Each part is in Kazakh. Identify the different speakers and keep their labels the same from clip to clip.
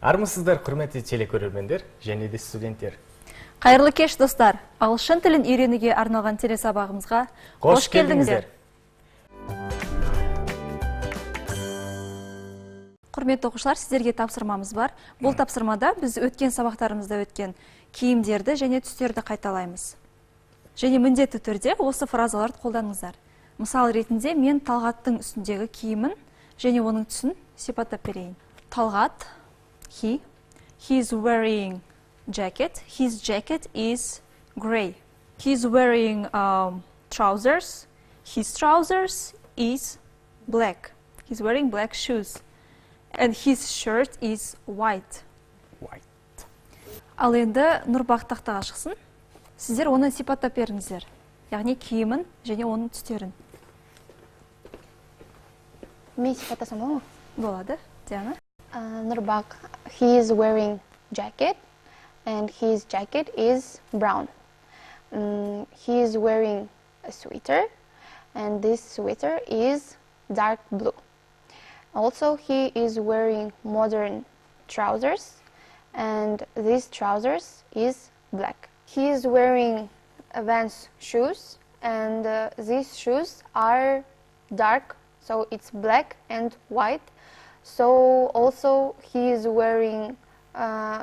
Speaker 1: Армысыздар, құрметті телекөрермендер және де студенттер.
Speaker 2: Қайырлы кеш, достар. Ағылшын тілін үйренуге арналған телесабағымызға қош келдіңіздер. Құрметті оқушылар, сіздерге тапсырмамыз бар. Бұл тапсырмада біз өткен сабақтарымызда өткен киімдерді және түстерді қайталаймыз. Және міндетті түрде осы фразаларды қолданыңыздар. Мысал ретінде мен Талғаттың үстіндегі киімін және оның түсін сипаттап берейін. Талғат, he's wearing jacket. His jacket is gray. He's wearing trousers. His trousers is black. He's wearing black shoes. And his shirt is white. Ал енді Нұрбақ тақтаға шықсын. Сіздер оны сипаттап беріңіздер. Яғни киімін және оның түстерін.
Speaker 3: Мен сипаттасам болмы?
Speaker 2: Болады, Диана.
Speaker 3: Нұрбақ, he is wearing jacket. And his jacket is brown. He is wearing a sweater, and this sweater is dark blue. Also, he is wearing modern trousers, and these trousers is black. He is wearing Vans shoes, and these shoes are dark, so it's black and white. So also he is wearing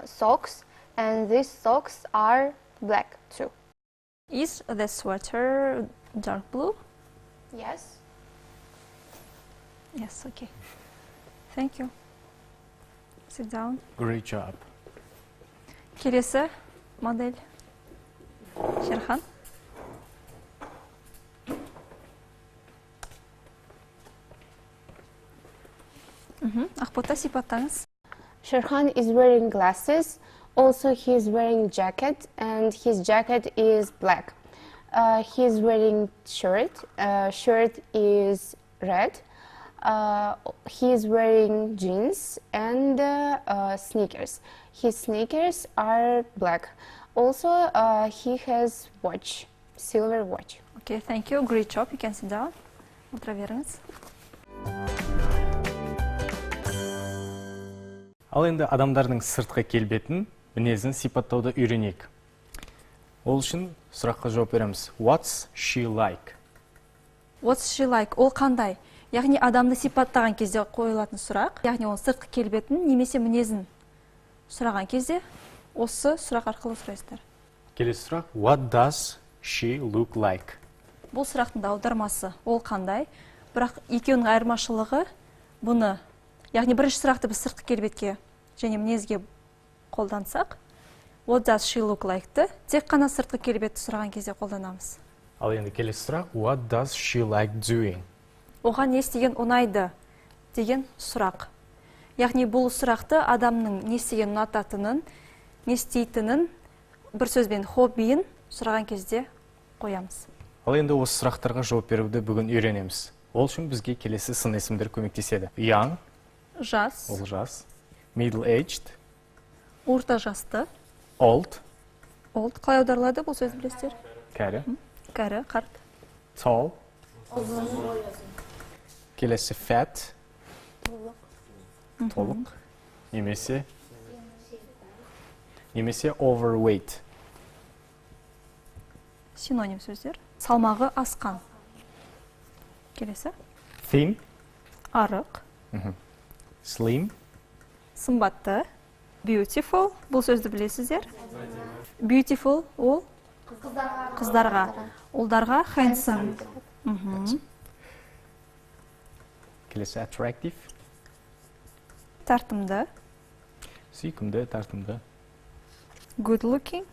Speaker 3: socks, and these socks are black too.
Speaker 2: Is the sweater dark blue?
Speaker 3: Yes.
Speaker 2: Yes, okay. Thank you. Sit down.
Speaker 1: Great job.
Speaker 2: Келесі модель. Шерхан. Ақбота, сипаттаңыз.
Speaker 3: Sherhan is wearing glasses. Also, he is wearing jacket, and his jacket is black. He is wearing shirt. Shirt is red. He is wearing jeans and sneakers. His sneakers are black. Also, he has watch, silver watch.
Speaker 2: Okay, thank you. Great job. You can sit down. Отыра беріңіз.
Speaker 1: Ал енді адамдардың сыртқы келбетін, мінезін сипаттауды үйренейік. Ол үшін сұраққа жауап береміз. What's she like?
Speaker 2: What's she like? Ол қандай? Яғни адамды сипаттаған кезде қойылатын сұрақ. Яғни ол сыртқы келбетін немесе мінезін сұраған кезде осы сұрақ арқылы сұрайсыздар.
Speaker 1: Келесі сұрақ. What does she look like?
Speaker 2: Бұл сұрақтың аудармасы ол қандай? Бірақ екеуінің айырмашылығы бұны. Яғни бірінші сұрақты біз сыртқы келбетке және мінезге қолдансақ, what does she look like-ті тек қана сыртқы келбетті сұраған кезде қолданамыз.
Speaker 1: Ал енді келесі сұрақ. What does she like doing?
Speaker 2: Оған не істеген ұнайды деген сұрақ. Яғни бұл сұрақты адамның не істеген ұнататынын, не істейтінін, бір сөзбен хоббиін сұраған кезде қоямыз.
Speaker 1: Ал енді осы сұрақтарға жауап беруді бүгін үйренеміз. Ол үшін бізге келесі сын есімдер көмектеседі. Young,
Speaker 2: жас,
Speaker 1: ол жас. Middle aged,
Speaker 2: орта жасты.
Speaker 1: Old,
Speaker 2: Қалай аударылады бұл сөз білесіздер?
Speaker 1: кәрі.
Speaker 2: Кәрі, қарт.
Speaker 1: Tall, келесі fat, толық. Немесе overweight.
Speaker 2: Синоним сөздер. Салмағы асқан. Келесі.
Speaker 1: Thin,
Speaker 2: Арық.
Speaker 1: slim,
Speaker 2: Сымбатты. Beautiful. Бұл сөзді білесіздер. Beautiful ол қыздарға. Ұлдарға handsome.
Speaker 1: келесі attractive,
Speaker 2: Тартымды.
Speaker 1: сүйкімді, тартымды.
Speaker 2: Good looking.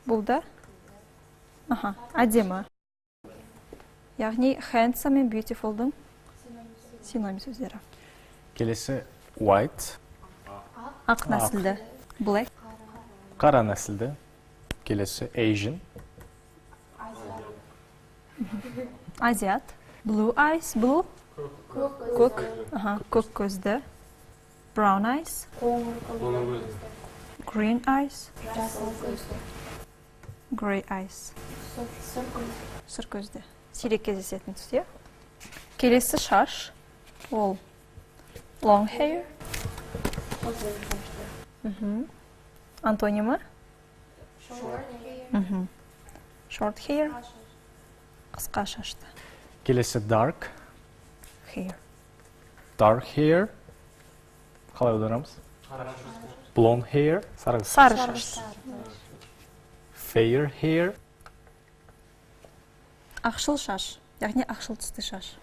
Speaker 2: Бұл да әдемі. Яғни handsome мен beautiful'дың синоним сөздері.
Speaker 1: Келесі white,
Speaker 2: Ақ нәсілді. Black.
Speaker 1: қара нәсілді. Келесі Asian,
Speaker 2: Азиат. Blue eyes. Blue. Көк көзді. Brown eyes. Green eyes. Gray eyes. Сұр көзді. Сирек кездесетін түс. Келесі шаш. Ол long hair. Антонимі? Short hair. Қысқа шашты.
Speaker 1: Келесі dark.
Speaker 2: Hair.
Speaker 1: Dark hair. Қалай аударамыз? Blonde hair. Сары
Speaker 2: шаш.
Speaker 1: Fair hair.
Speaker 2: Ақшыл шаш. Яғни ақшыл түсті шаш.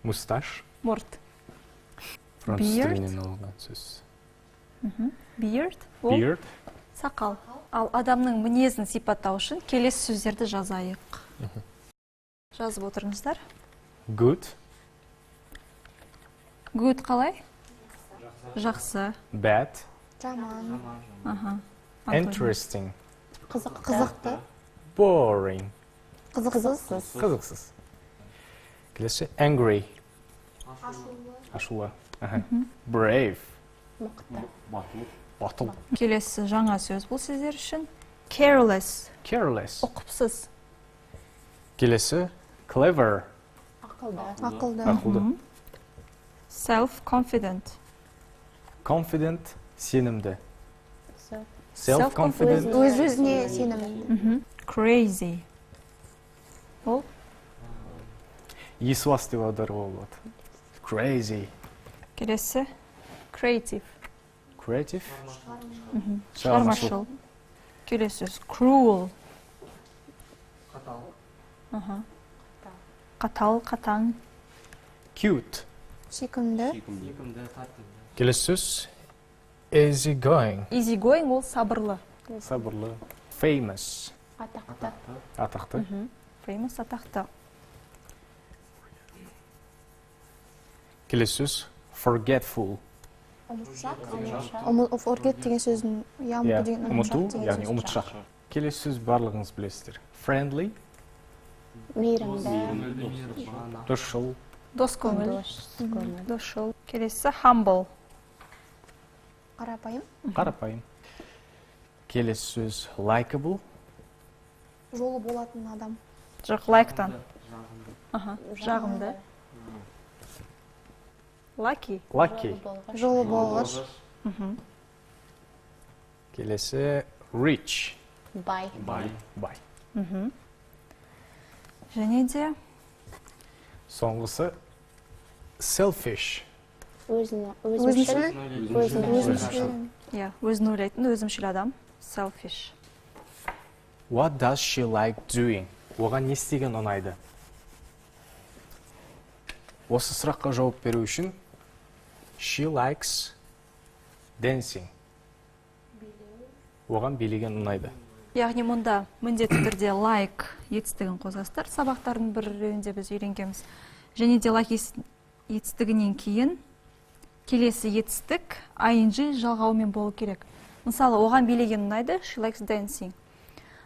Speaker 1: Mustache.
Speaker 2: Мұрт.
Speaker 1: Француз
Speaker 2: Beard.
Speaker 1: тілінен алынған сөз.
Speaker 2: Beard. Ол
Speaker 1: Beard.
Speaker 2: сақал. Ал адамның мінезін сипаттау үшін келесі сөздерді жазайық. Жазып отырыңыздар.
Speaker 1: Good.
Speaker 2: Good қалай? Жақсы.
Speaker 1: Bad.
Speaker 3: Жаман.
Speaker 1: Interesting.
Speaker 3: Қызықты.
Speaker 1: Boring.
Speaker 3: Қызықсыз.
Speaker 1: Қызықсыз. Келесі angry. Ашулы. Brave. Батыл.
Speaker 2: Келесі жаңа сөз бұл сіздер үшін. Careless.
Speaker 1: Careless.
Speaker 2: Ұқыпсыз.
Speaker 1: Келесі clever.
Speaker 3: Ақылды.
Speaker 1: Ақылды.
Speaker 2: Self-confident.
Speaker 1: Confident. Сенімді.
Speaker 2: Self-confident.
Speaker 1: Self-confident.
Speaker 3: Өз-өзіне сенімді.
Speaker 2: Crazy. Ол
Speaker 1: Есуас деп аударуға болады. Crazy.
Speaker 2: келесі creative.
Speaker 1: Creative.
Speaker 2: Шығармашыл. Келесі сөз cruel. Қатал, қатаң.
Speaker 1: Cute.
Speaker 3: Сүйкімді.
Speaker 1: Келесі сөз easy going.
Speaker 2: Easy going ол сабырлы.
Speaker 1: Сабырлы. Famous.
Speaker 3: Атақты.
Speaker 1: Атақты.
Speaker 2: Famous атақты.
Speaker 1: Келесі сөз forgetful.
Speaker 3: Forget деген сөздің
Speaker 1: Ұмыту, яғни ұмытшақ. Келесі сөз барлығыңыз білесіздер. Friendly.
Speaker 3: Мейірімді.
Speaker 1: Досшыл.
Speaker 2: Дос көңіл. Досшыл. Келесі humble.
Speaker 3: Қарапайым.
Speaker 1: Қарапайым. Келесі сөз likable.
Speaker 3: Жолы болатын адам.
Speaker 2: Жоқ, лайктан. Жағымды. Lucky.
Speaker 1: Lucky.
Speaker 3: Жолы болғыш.
Speaker 1: Келесі rich.
Speaker 3: Бай.
Speaker 1: Бай.
Speaker 2: Және де
Speaker 1: Соңғысы selfish.
Speaker 3: Өзімшіл.
Speaker 2: иә, өзін ойлайтын өзімшіл адам. Selfish.
Speaker 1: What does she like doing? Оған не істеген ұнайды? Осы сұраққа жауап беру үшін she likes dancing. Оған билеген ұнайды.
Speaker 2: Яғни мұнда міндетті түрде like етістігін қозғастыр. Сабақтардың бірінде біз үйренгенбіз. Және де like етістігінен кейін келесі етістік ing жалғауымен болу керек. Мысалы, оған билеген ұнайды, she likes dancing.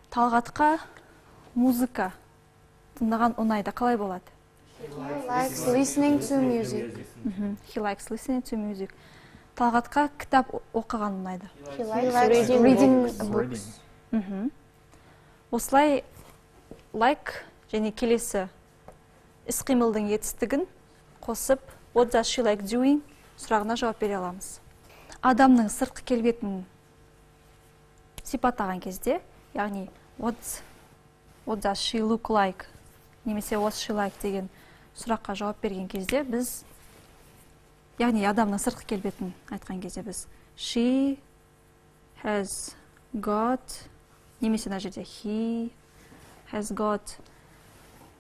Speaker 2: Талғатқа музыка тыңдаған ұнайды. Қалай болады?
Speaker 3: He likes listening to music.
Speaker 2: He likes listening to music. Талғатқа кітап оқыған ұнайды.
Speaker 3: He likes reading books.
Speaker 2: Осылай like және келесі іс-қимылдың етістігін қосып what does she like doing сұрағына жауап бере аламыз. Адамның сыртқы келбетін сипаттаған кезде, яғни what does she look like немесе what she like деген сұраққа жауап берген кезде біз, яғни адамның сыртқы келбетін айтқан кезде біз she has got немесе мына жерде he has got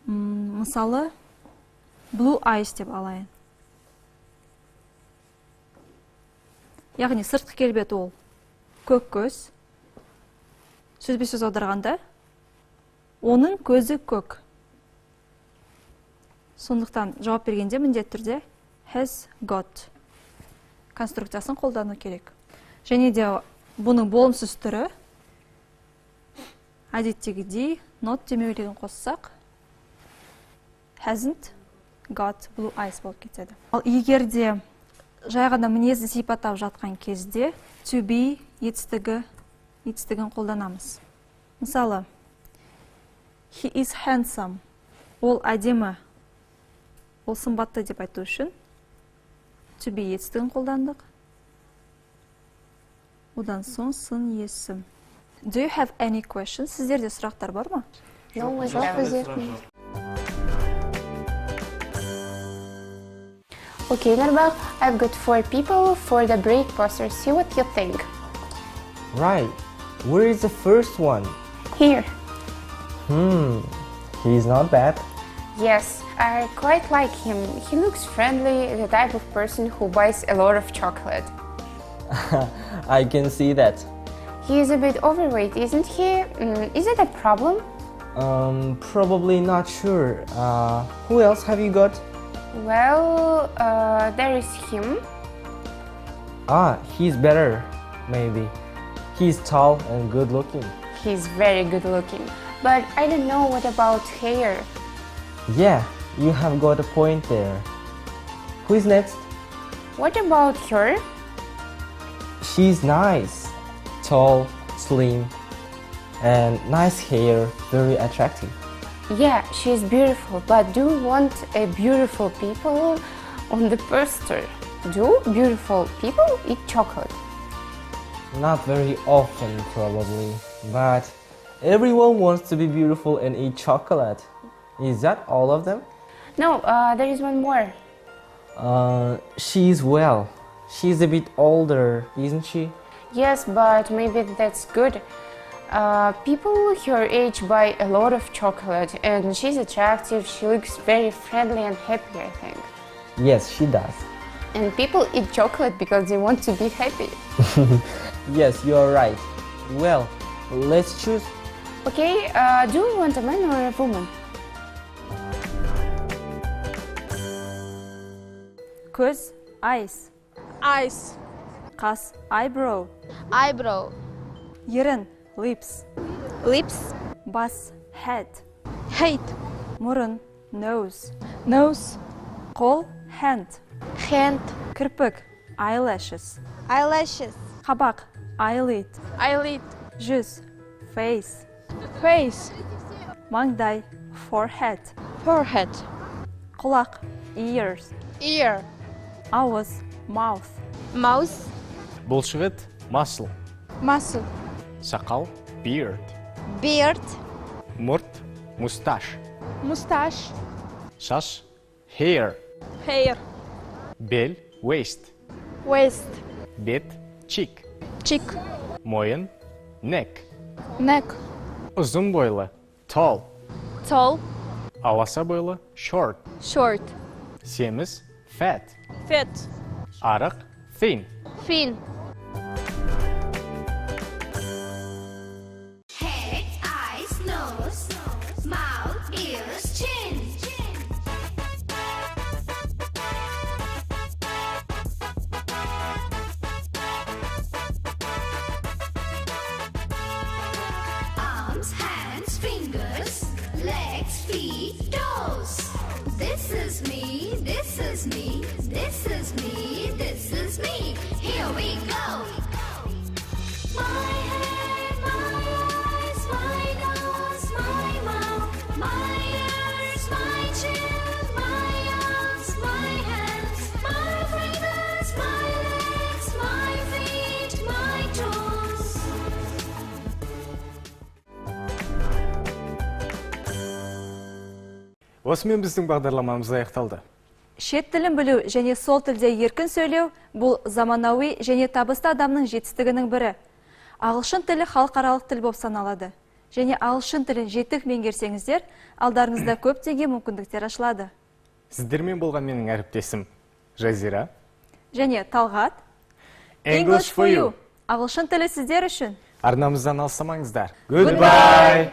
Speaker 2: мысалы blue eyes деп алайын. Яғни сыртқы келбет ол көк көз. Сөзбе-сөз аударғанда оның көзі көк. Сондықтан жауап бергенде міндетті түрде has got конструкциясын қолдану керек. Және де бұның болымсыз түрі әдеттегідей not демеулігін қоссақ hasn't got blue eyes болып кетеді. Ал егер де жай ғана мінезді сипаттап жатқан кезде to be етістігін қолданамыз. Мысалы, he is handsome. Ол әдемі, ол сымбатты деп айту үшін to be етістігін қолдандық. Одан соң сын есім. Do you have any questions? Сіздерде сұрақтар бар ма?
Speaker 3: No, жоқ бізде. Okay, Narbakh, I've got 4 people for the break poster. See what you think.
Speaker 4: Right. Where is the first one?
Speaker 3: Here.
Speaker 4: He's not bad.
Speaker 3: Yes, I quite like him. He looks friendly, the type of person who buys a lot of chocolate.
Speaker 4: I can see that.
Speaker 3: He is a bit overweight, isn't he? Is it a problem?
Speaker 4: Probably not sure. Who else have you got?
Speaker 3: Well, there is him.
Speaker 4: He's better, maybe. He's tall and good looking.
Speaker 3: He's very good looking. But I don't know what about hair.
Speaker 4: Yeah, you have got a point there. Who is next?
Speaker 3: What about her?
Speaker 4: She's nice. Tall, slim, and nice hair, very attractive.
Speaker 3: Yeah, she's beautiful, but do you want a beautiful people on the poster? Do beautiful people eat chocolate?
Speaker 4: Not very often, probably, but everyone wants to be beautiful and eat chocolate. Is that all of them?
Speaker 3: No, there is one more.
Speaker 4: She's well. She's a bit older, isn't she?
Speaker 3: Yes, but maybe that's good. People her age buy a lot of chocolate, and she's attractive. She looks very friendly and happy, I think.
Speaker 4: Yes, she does.
Speaker 3: And people eat chocolate because they want to be happy.
Speaker 4: Yes, you're right. Well, let's choose.
Speaker 3: Okay, do you want a man or a woman?
Speaker 2: Көз, eyes.
Speaker 5: Eyes,
Speaker 2: Қас, eyebrow.
Speaker 5: eyebrow,
Speaker 2: Ерін, lips.
Speaker 5: lips,
Speaker 2: Бас, head.
Speaker 5: head,
Speaker 2: Мұрын, nose.
Speaker 5: nose,
Speaker 2: Қол, hand.
Speaker 5: hand,
Speaker 2: Кірпік, eyelashes.
Speaker 5: eyelashes,
Speaker 2: Қабақ, eyelid.
Speaker 5: eyelid,
Speaker 2: Жүз, face.
Speaker 5: face,
Speaker 2: Маңдай, forehead.
Speaker 5: forehead,
Speaker 2: Құлақ, ears.
Speaker 5: ear,
Speaker 2: Ауыз, mouth.
Speaker 5: mouth,
Speaker 1: Бұлшықет, muscle.
Speaker 5: muscle,
Speaker 1: Сақал, beard.
Speaker 5: beard,
Speaker 1: Мұрт, mustache.
Speaker 5: mustache,
Speaker 1: Шаш, hair.
Speaker 5: hair,
Speaker 1: Бел, waist.
Speaker 5: waist,
Speaker 1: Бет, cheek.
Speaker 5: cheek,
Speaker 1: Мойын, neck.
Speaker 5: neck,
Speaker 1: Ұзын бойлы, tall.
Speaker 5: tall,
Speaker 1: Аласа бойлы, short.
Speaker 5: short,
Speaker 1: Семіз, fat.
Speaker 5: fat,
Speaker 1: Арық, thin.
Speaker 5: thin.
Speaker 6: Head, eyes, nose, mouth, ears, chin. Arms, hands, fingers, legs, feet, toes. This is me, this is me, this is me, this is me. Here we go. My head, my eyes, my nose, my mouth, my ears, my chin, my arms, my hands, my fingers, my legs, my feet, my toes.
Speaker 1: Осымен біздің бағдарламамыз аяқталды.
Speaker 2: Шет тілін білу және сол тілде еркін сөйлеу бұл заманауи және табысты адамның жетістігінің бірі. Ағылшын тілі халықаралық тіл болып саналады. Және ағылшын тілін жетік меңгерсеңіздер, алдарыңызда көптеген мүмкіндіктер ашылады.
Speaker 1: Сіздермен болған менің әріптесім Жазира.
Speaker 2: Және Талғат.
Speaker 1: English for you.
Speaker 2: Ағылшын тілі сіздер үшін.
Speaker 1: Арнамыздан алыстамаңыздар. Goodbye.